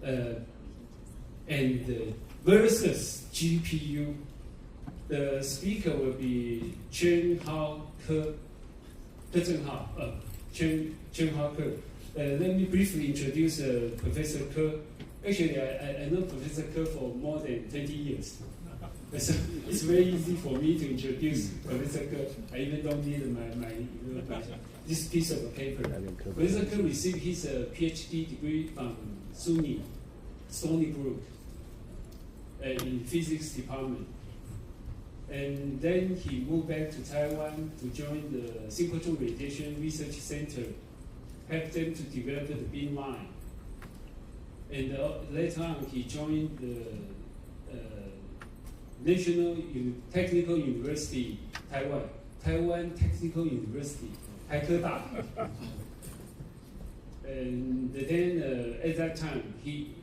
and versus GPU. The speaker will be Chen Hao Ke. Chen Hao Ke. Let me briefly introduce Professor Ke. Actually, I know Professor Ke for more than 20 years. So it's very easy for me to introduce Professor Ke. I even don't need this piece of paper. Professor Ke received his PhD degree from Stony Brook in physics department. And then he moved back to Taiwan to join the Synchrotron Radiation Research Center, helped them to develop the beam line. And later on, he joined the National Technical University, Taiwan Technical University, Taikeda. And then at that time,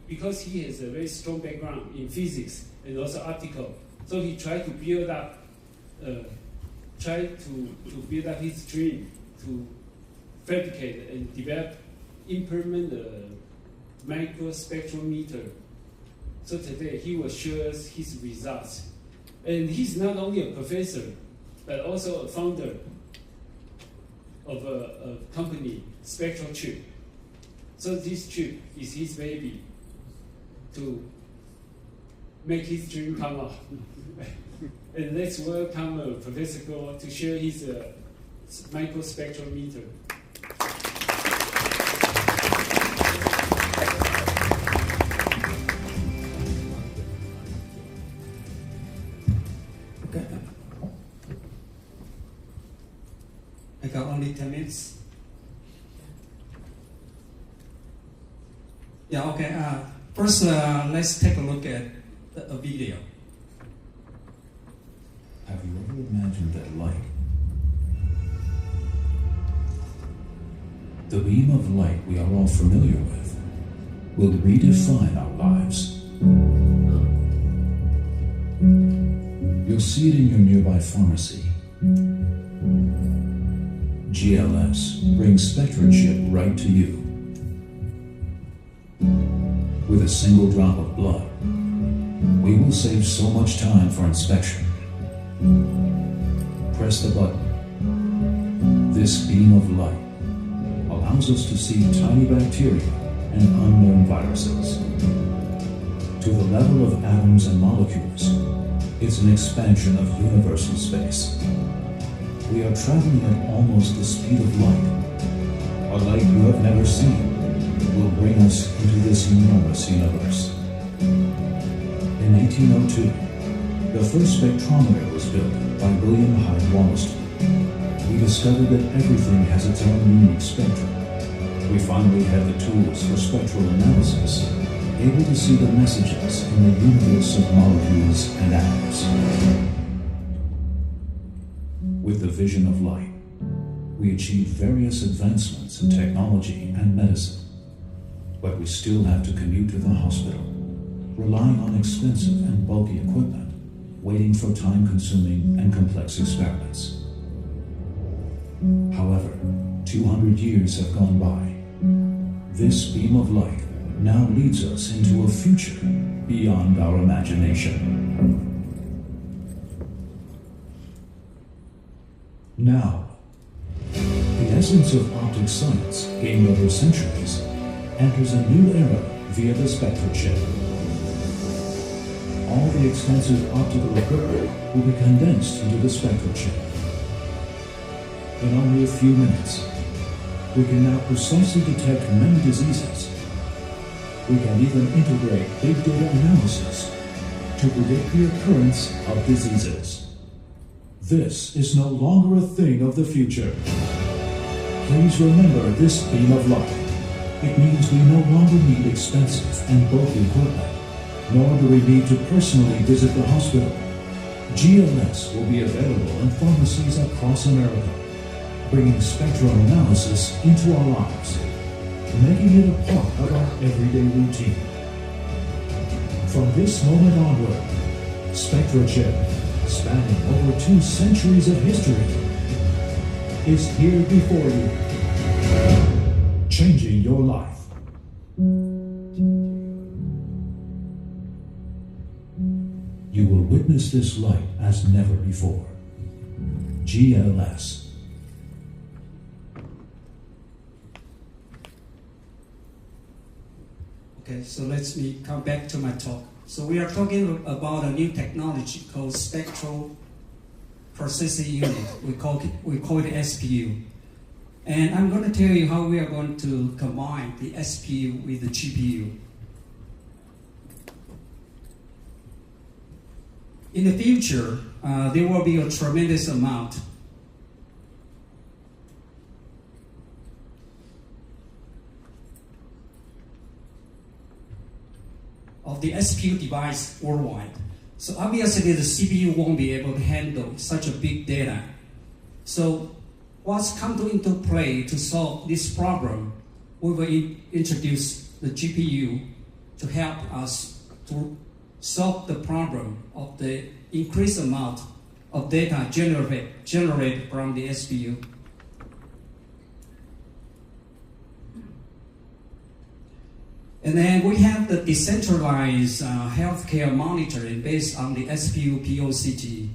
because he has a very strong background in physics and also optical, so he tried to build up, his dream to fabricate and develop, implement the microspectrometer. So today he will show us his results. And he's not only a professor, but also a founder of a company, Spectral Chip. So this chip is his baby to make his dream come out. And let's welcome Professor Go to share his microspectrometer. Okay. I got only 10 minutes. Yeah, okay. First, let's take a look at a video. Have you ever imagined that light, the beam of light we are all familiar with, will redefine our lives? You'll see it in your nearby pharmacy. GLS brings Spectra chip right to you. With a single drop of blood, we will save so much time for inspection. Press the button. This beam of light allows us to see tiny bacteria and unknown viruses. To the level of atoms and molecules, it's an expansion of universal space. We are traveling at almost the speed of light. A light you have never seen will bring us into this enormous universe. In 1802, the first spectrometer was built by William Hyde Wollaston. We discovered that everything has its own unique spectrum. We finally had the tools for spectral analysis, able to see the messages in the universe of molecules and atoms. With the vision of light, we achieved various advancements in technology and medicine. But we still have to commute to the hospital, relying on expensive and bulky equipment, waiting for time-consuming and complex experiments. However, 200 years have gone by. This beam of light now leads us into a future beyond our imagination. Now, the essence of optic science, gained over centuries, enters a new era via the Spectra chip. All the extensive optical equipment will be condensed into the Spectra chip. In only a few minutes, we can now precisely detect many diseases. We can even integrate big data analysis to predict the occurrence of diseases. This is no longer a thing of the future. Please remember this beam of light. It means we no longer need expensive and bulky equipment, nor do we need to personally visit the hospital. GLS will be available in pharmacies across America, bringing spectral analysis into our lives, making it a part of our everyday routine. From this moment onward, Spectra chip, spanning over 2 centuries of history, is here before you, changing your life. you will witness this light as never before. GLS. Okay, so let me come back to my talk. So we are talking about a new technology called spectral processing unit. We call it SPU. And I'm going to tell you how we are going to combine the SPU with the GPU. In the future, there will be a tremendous amount of the SPU device worldwide. So obviously the CPU won't be able to handle such a big data. So what's come into play to solve this problem, we will introduce the GPU to help us to solve the problem of the increased amount of data generated from the SPU. And then we have the decentralized healthcare monitoring based on the SPU POCT.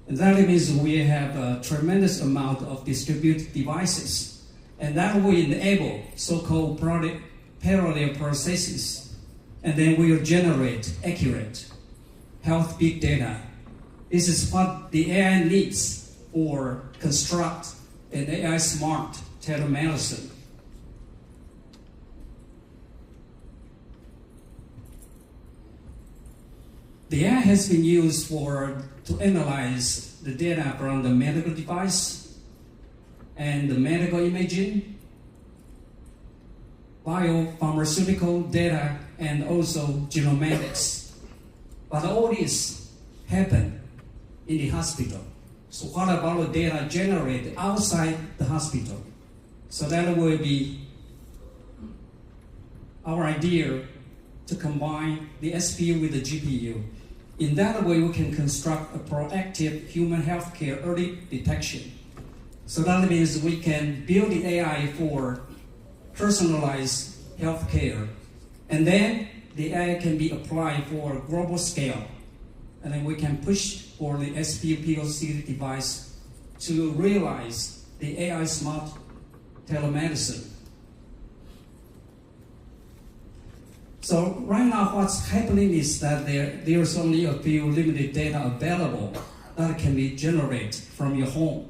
And that means we have a tremendous amount of distributed devices. And that will enable so-called parallel processes. And then we will generate accurate health big data. This is what the AI needs for construct an AI smart telemedicine. The AI has been used to analyze the data from the medical device and the medical imaging, biopharmaceutical data, and also genomics. But all this happen in the hospital. So what about the data generated outside the hospital? So that will be our idea to combine the SPU with the GPU. In that way, we can construct a proactive human healthcare early detection. So that means we can build the AI for personalized healthcare. And then the AI can be applied for global scale. And then we can push for the SPU POC device to realize the AI smart telemedicine. So right now what's happening is that there's only a few limited data available that can be generated from your home.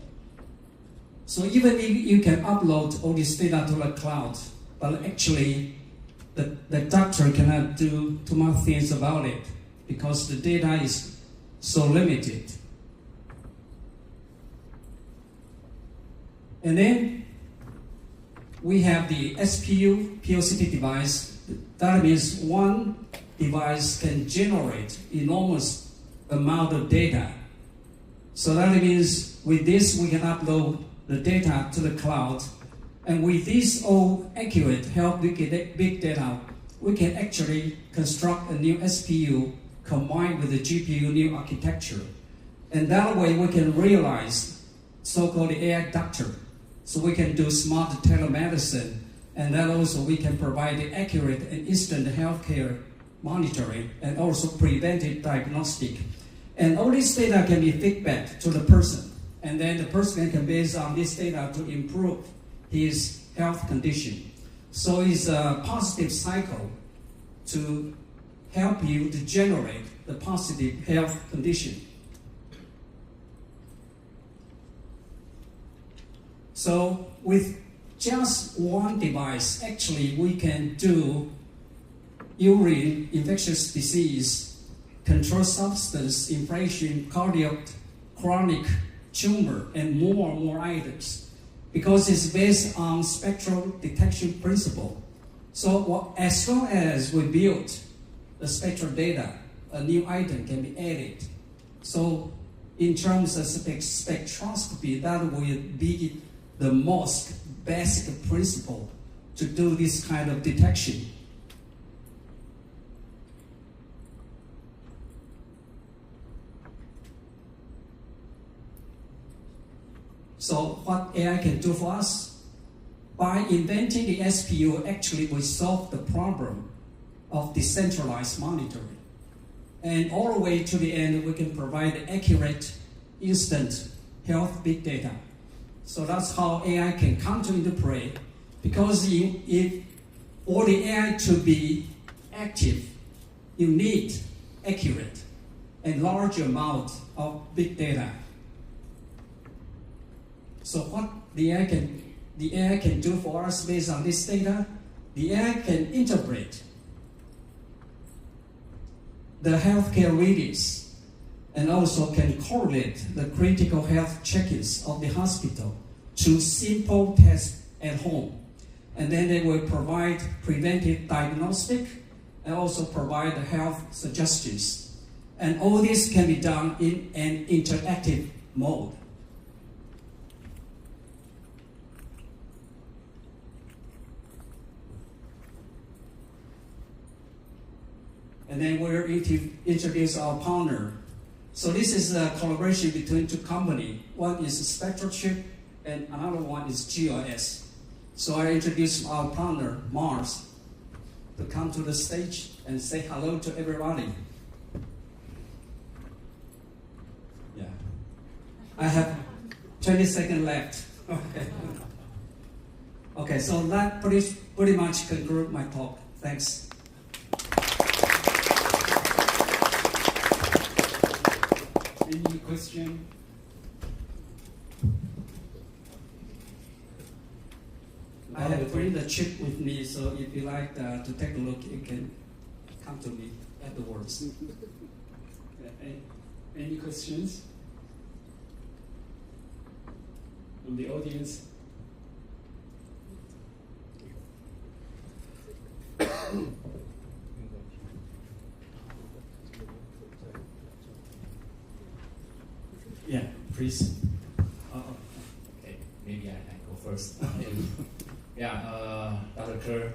So even if you can upload all this data to the cloud, but actually the doctor cannot do too much things about it because the data is so limited. And then we have the SPU POCT device. That means one device can generate enormous amount of data. So that means with this we can upload the data to the cloud. And with this all accurate health big data, we can actually construct a new SPU combined with the GPU new architecture. And that way we can realize so-called AI doctor. So we can do smart telemedicine, and then also we can provide the accurate and instant healthcare monitoring and also preventive diagnostic. And all this data can be fed back to the person. And then the person can base on this data to improve his health condition. So it's a positive cycle to help you to generate the positive health condition. So with just one device, actually we can do urine infectious disease, controlled substance infection, cardiac, chronic tumor, and more items, because it's based on spectral detection principle. So as long as we build the spectral data, a new item can be added. So in terms of spectroscopy, that will be the most basic principle to do this kind of detection. So what AI can do for us? By inventing the SPU, actually we solve the problem of decentralized monitoring. And all the way to the end, we can provide accurate, instant health big data. So that's how AI can come into play. Because if for the AI to be active, you need accurate and large amount of big data. So what the AI can do for us based on this data, the AI can interpret the healthcare readings and also can correlate the critical health check-ins of the hospital to simple tests at home. And then they will provide preventive diagnostic and also provide the health suggestions. And all this can be done in an interactive mode. And then we'll introduce our partner. So this is a collaboration between two companies. One is SpectraChip and another one is Gls. So I introduce our partner, Mars, to come to the stage and say hello to everybody. Yeah. I have 20 seconds left. Okay. Okay, so that pretty much concludes my talk. Thanks. Any question? I have bring the chip with me, so if you like to take a look, you can come to me afterwards. Any questions from the audience? Yeah, please. Okay, maybe I go first. Dr. Kerr,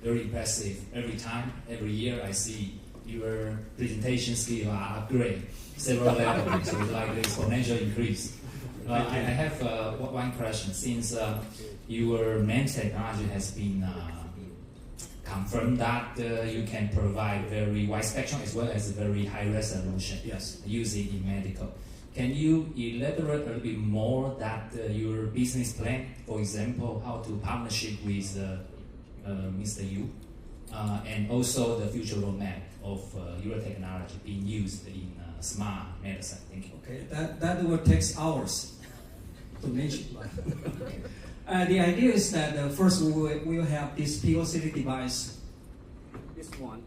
very impressive. Every time, every year, I see your presentation skill are upgrade several levels, so it's like an exponential increase. I have one question. Since your main technology has been confirmed that you can provide very wide spectrum as well as very high resolution, using in medical. Can you elaborate a little bit more that your business plan, for example, how to partnership with Mr. Yu, and also the future roadmap of your technology being used in smart medicine? Thank you. Okay, that will take hours to mention. The idea is that first we will have this POCT device. This one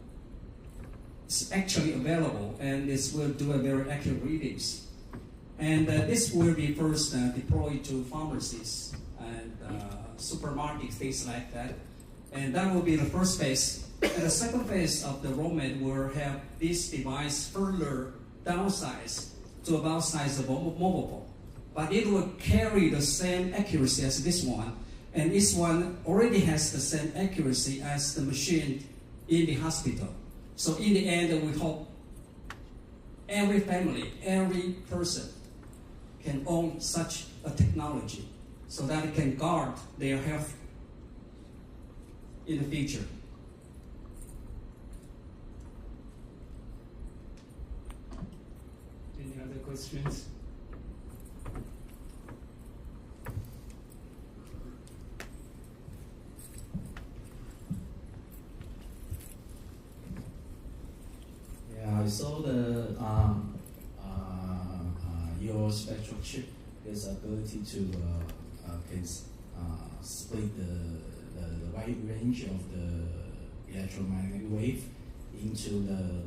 is actually available, and this will do a very accurate readings. And this will be first deployed to pharmacies and supermarkets, things like that. And that will be the first phase. And the second phase of the roadmap will have this device further downsized to about size of a mobile phone. But it will carry the same accuracy as this one. And this one already has the same accuracy as the machine in the hospital. So in the end, we hope every family, every person can own such a technology so that it can guard their health in the future. Any other questions? Yeah, I saw your spectral chip has ability to split the wide range of the electromagnetic wave into the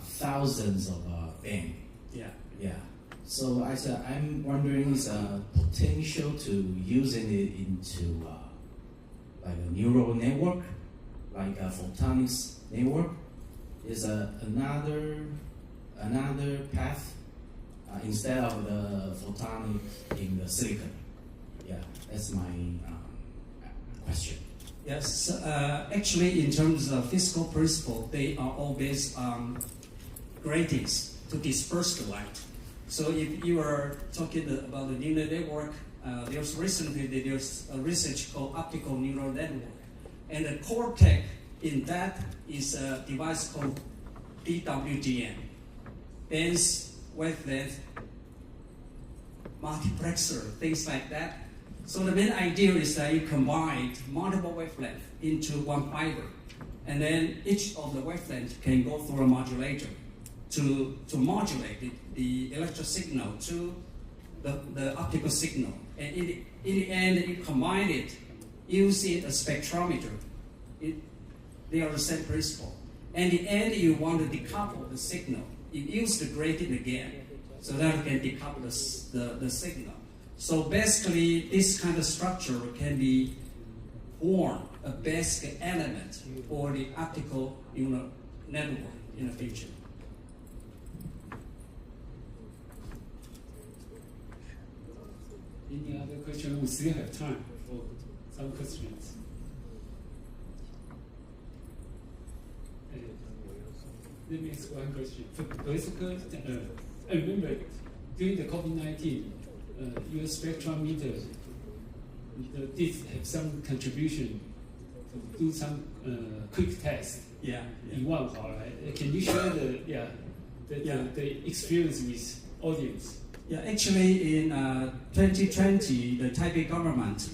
thousands of band. Yeah. So I'm wondering, is a potential to using it into like a neural network, like a photonics network, is another path instead of the photonic in the silicon. Yeah, that's my question. Yes, actually in terms of physical principle, they are all based on gratings to disperse the light. So if you are talking about the neural network, there's a research called optical neural network. And the core tech in that is a device called DWDM, dense wavelength multiplexer, things like that. So the main idea is that you combine multiple wavelengths into one fiber, and then each of the wavelengths can go through a modulator to modulate the electrical signal to the optical signal. And in the end, you combine it using a spectrometer. They are the same principle. And in the end, you want to decouple the signal. You use the grating again, so that you can decouple the signal. So basically, this kind of structure can be form a basic element for the optical network in the future. Any other question? We still have time for some questions. Let me ask one question. Professor Ke, I remember during the COVID-19, your spectrometer did have some contribution to do some quick test. Yeah. Can you share the experience with audience? Yeah, actually in 2020, the Taipei government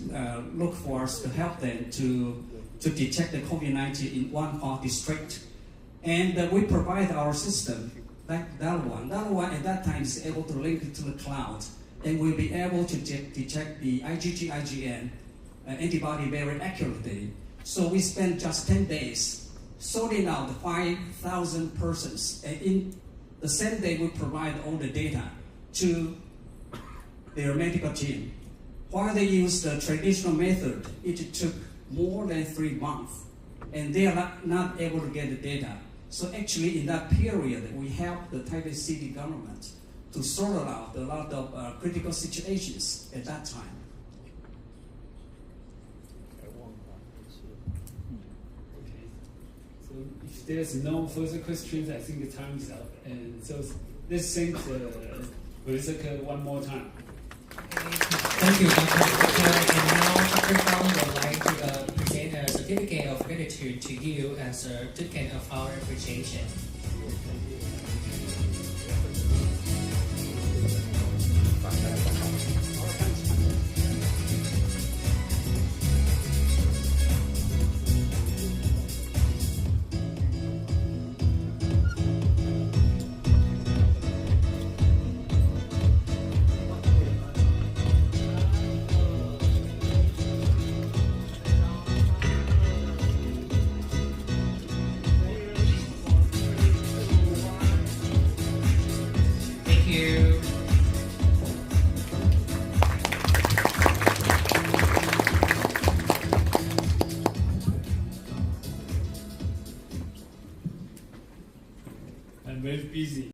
looked for us to help them to detect the COVID-19 in one part district. And we provide our system, like that one. That one at that time is able to link it to the cloud, and we'll be able to detect the IgG, IgN antibody very accurately. So we spent just 10 days sorting out the 5,000 persons, and in the same day we provide all the data to their medical team. While they used the traditional method, it took more than 3 months, and they are not able to get the data. So actually in that period, we helped the Taipei city government to sort out a lot of critical situations at that time. Okay. So if there's no further questions, I think the time is up. And so let's thank Professor Ke one more time. Thank you, Dr. Ke. And now Dr. Fang would like to present a certificate of gratitude to you as a token of our appreciation. Thank you. I'm very busy.